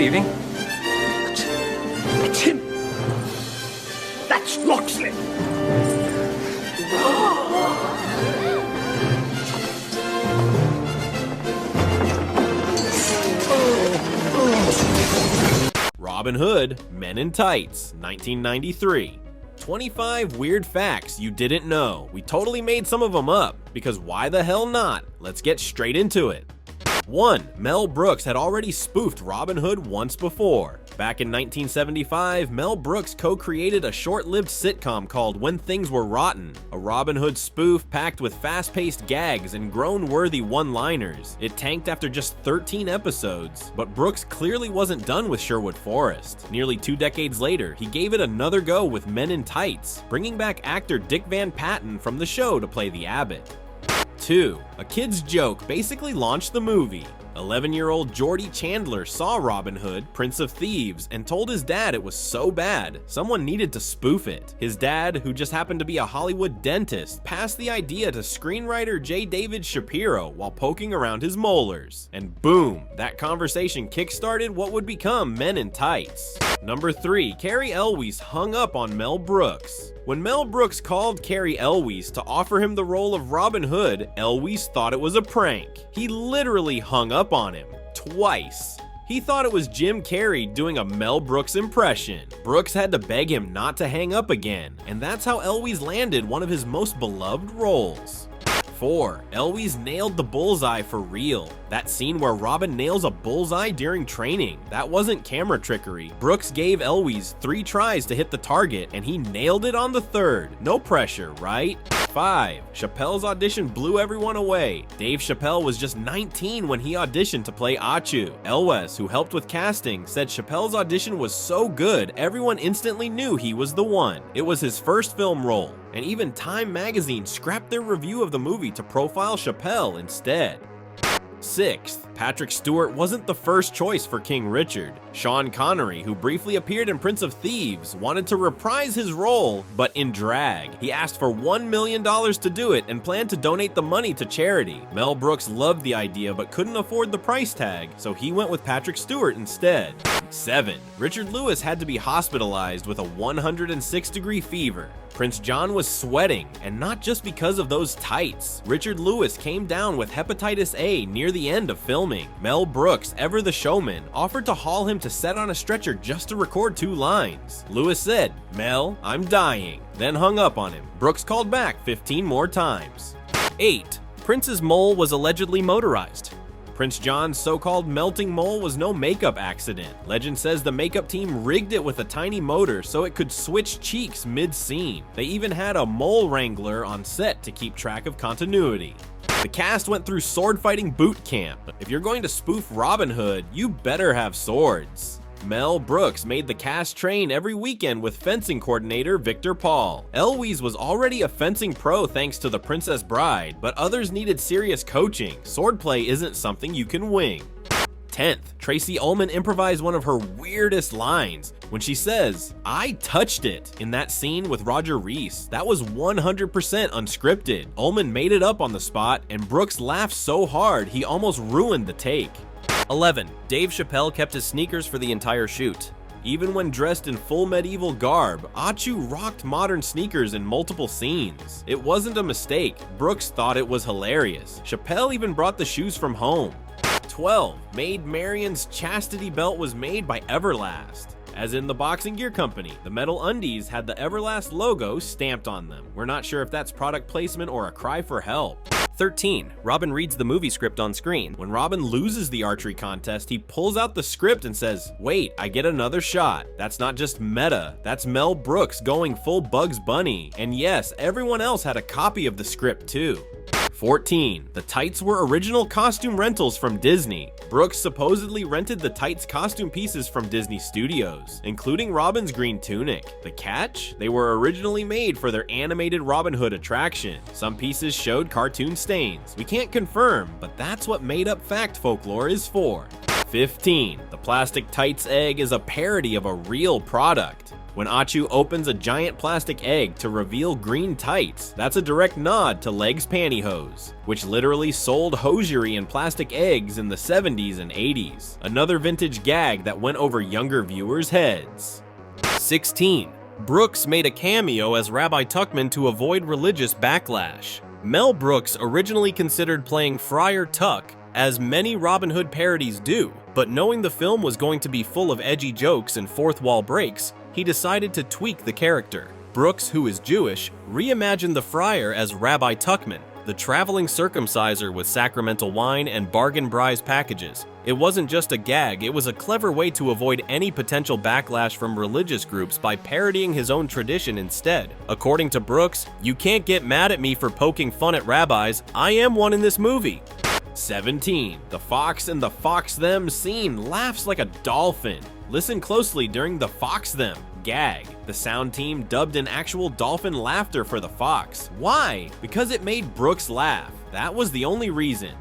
evening. It's him. That's Locksley. Robin Hood, Men in Tights, 1993. 25 weird facts you didn't know. We totally made some of them up, because why the hell not? Let's get straight into it. 1. Mel Brooks had already spoofed Robin Hood once before. Back in 1975, Mel Brooks co-created a short-lived sitcom called When Things Were Rotten, a Robin Hood spoof packed with fast-paced gags and groan-worthy one-liners. It tanked after just 13 episodes, but Brooks clearly wasn't done with Sherwood Forest. Nearly 2 decades later, he gave it another go with Men in Tights, bringing back actor Dick Van Patten from the show to play the Abbot. 2. A kid's joke basically launched the movie. 11-year-old Geordie Chandler saw Robin Hood, Prince of Thieves, and told his dad it was so bad, someone needed to spoof it. His dad, who just happened to be a Hollywood dentist, passed the idea to screenwriter J. David Shapiro while poking around his molars. And boom, that conversation kickstarted what would become Men in Tights. Number 3. Cary Elwes hung up on Mel Brooks. When Mel Brooks called Cary Elwes to offer him the role of Robin Hood, Elwes thought it was a prank. He literally hung up on him. Twice. He thought it was Jim Carrey doing a Mel Brooks impression. Brooks had to beg him not to hang up again, and that's how Elwes landed one of his most beloved roles. 4. Elwes nailed the bullseye for real. That scene where Robin nails a bullseye during training, that wasn't camera trickery. Brooks gave Elwes 3 tries to hit the target, and he nailed it on the 3rd. No pressure, right? 5. Chappelle's audition blew everyone away. Dave Chappelle was just 19 when he auditioned to play Achu. Elwes, who helped with casting, said Chappelle's audition was so good, everyone instantly knew he was the one. It was his first film role, and even Time magazine scrapped their review of the movie to profile Chappelle instead. 6th. Patrick Stewart wasn't the first choice for King Richard. Sean Connery, who briefly appeared in Prince of Thieves, wanted to reprise his role, but in drag. He asked for $1 million to do it and planned to donate the money to charity. Mel Brooks loved the idea but couldn't afford the price tag, so he went with Patrick Stewart instead. 7. Richard Lewis had to be hospitalized with a 106-degree fever. Prince John was sweating, and not just because of those tights. Richard Lewis came down with hepatitis A near the end of filming. Mel Brooks, ever the showman, offered to haul him to set on a stretcher just to record 2 lines. Lewis said, "Mel, I'm dying," then hung up on him. Brooks called back 15 more times. 8. Prince's mole was allegedly motorized. Prince John's so-called melting mole was no makeup accident. Legend says the makeup team rigged it with a tiny motor so it could switch cheeks mid-scene. They even had a mole wrangler on set to keep track of continuity. The cast went through sword-fighting boot camp. If you're going to spoof Robin Hood, you better have swords. Mel Brooks made the cast train every weekend with fencing coordinator Victor Paul. Elwes was already a fencing pro thanks to The Princess Bride, but others needed serious coaching. Swordplay isn't something you can wing. 10th, Tracy Ullman improvised one of her weirdest lines when she says, "I touched it," in that scene with Roger Reese. That was 100% unscripted. Ullman made it up on the spot, and Brooks laughed so hard he almost ruined the take. 11. Dave Chappelle kept his sneakers for the entire shoot. Even when dressed in full medieval garb, Achu rocked modern sneakers in multiple scenes. It wasn't a mistake. Brooks thought it was hilarious. Chappelle even brought the shoes from home. 12. Maid Marian's chastity belt was made by Everlast. As in the boxing gear company, the metal undies had the Everlast logo stamped on them. We're not sure if that's product placement or a cry for help. 13. Robin reads the movie script on screen. When Robin loses the archery contest, he pulls out the script and says, "Wait, I get another shot." That's not just meta, that's Mel Brooks going full Bugs Bunny. And yes, everyone else had a copy of the script too. 14. The tights were original costume rentals from Disney. Brooks supposedly rented the tights costume pieces from Disney Studios, including Robin's green tunic. The catch? They were originally made for their animated Robin Hood attraction. Some pieces showed cartoon stains. We can't confirm, but that's what made-up fact folklore is for. 15. The plastic tights egg is a parody of a real product. When Achu opens a giant plastic egg to reveal green tights, that's a direct nod to Legs Pantyhose, which literally sold hosiery and plastic eggs in the 70s and 80s. Another vintage gag that went over younger viewers' heads. 16. Brooks made a cameo as Rabbi Tuckman to avoid religious backlash. Mel Brooks originally considered playing Friar Tuck, as many Robin Hood parodies do, but knowing the film was going to be full of edgy jokes and fourth wall breaks, he decided to tweak the character. Brooks, who is Jewish, reimagined the friar as Rabbi Tuckman, the traveling circumciser with sacramental wine and bargain prize packages. It wasn't just a gag, it was a clever way to avoid any potential backlash from religious groups by parodying his own tradition instead. According to Brooks, "You can't get mad at me for poking fun at rabbis, I am one in this movie." 17. The Fox and the Fox Them scene laughs like a dolphin. Listen closely during the Fox Them gag. The sound team dubbed in actual dolphin laughter for the fox. Why? Because it made Brooks laugh. That was the only reason.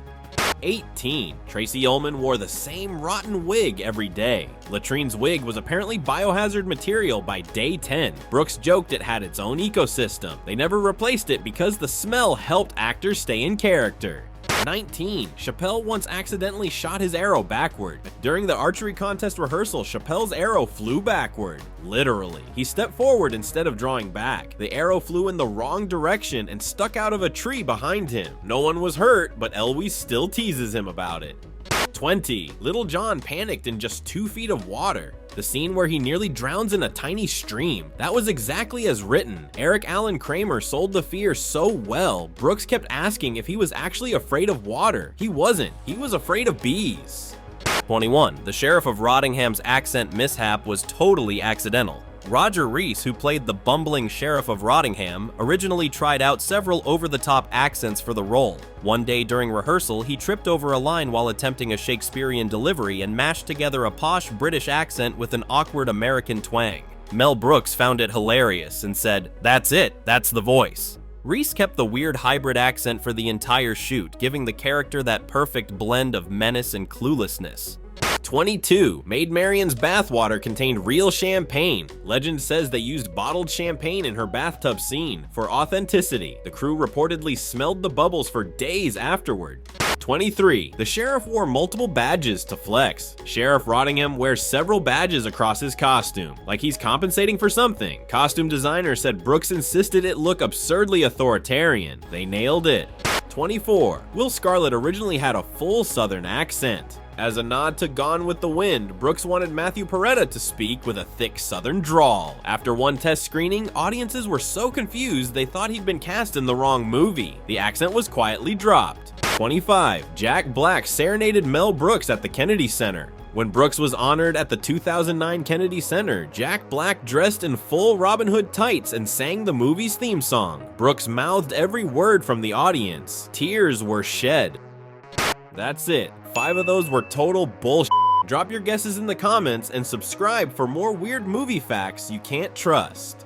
18. Tracy Ullman wore the same rotten wig every day. Latrine's wig was apparently biohazard material by day 10. Brooks joked it had its own ecosystem. They never replaced it because the smell helped actors stay in character. 19. Chappelle once accidentally shot his arrow backward. During the archery contest rehearsal, Chappelle's arrow flew backward. Literally. He stepped forward instead of drawing back. The arrow flew in the wrong direction and stuck out of a tree behind him. No one was hurt, but Eloise still teases him about it. 20. Little John panicked in just 2 feet of water. The scene where he nearly drowns in a tiny stream. That was exactly as written. Eric Allen Kramer sold the fear so well, Brooks kept asking if he was actually afraid of water. He wasn't. He was afraid of bees. 21. The Sheriff of Rottingham's accent mishap was totally accidental. Roger Rees, who played the bumbling Sheriff of Rottingham, originally tried out several over-the-top accents for the role. One day during rehearsal, he tripped over a line while attempting a Shakespearean delivery and mashed together a posh British accent with an awkward American twang. Mel Brooks found it hilarious and said, "That's it, that's the voice." Rees kept the weird hybrid accent for the entire shoot, giving the character that perfect blend of menace and cluelessness. 22. Maid Marian's bathwater contained real champagne. Legend says they used bottled champagne in her bathtub scene. For authenticity, the crew reportedly smelled the bubbles for days afterward. 23. The sheriff wore multiple badges to flex. Sheriff Rottingham wears several badges across his costume, like he's compensating for something. Costume designer said Brooks insisted it look absurdly authoritarian. They nailed it. 24. Will Scarlet originally had a full Southern accent. As a nod to Gone with the Wind, Brooks wanted Matthew Peretta to speak with a thick Southern drawl. After one test screening, audiences were so confused they thought he'd been cast in the wrong movie. The accent was quietly dropped. 25. Jack Black serenaded Mel Brooks at the Kennedy Center. When Brooks was honored at the 2009 Kennedy Center, Jack Black dressed in full Robin Hood tights and sang the movie's theme song. Brooks mouthed every word from the audience. Tears were shed. That's it. 5 of those were total bullshit. Drop your guesses in the comments and subscribe for more weird movie facts you can't trust.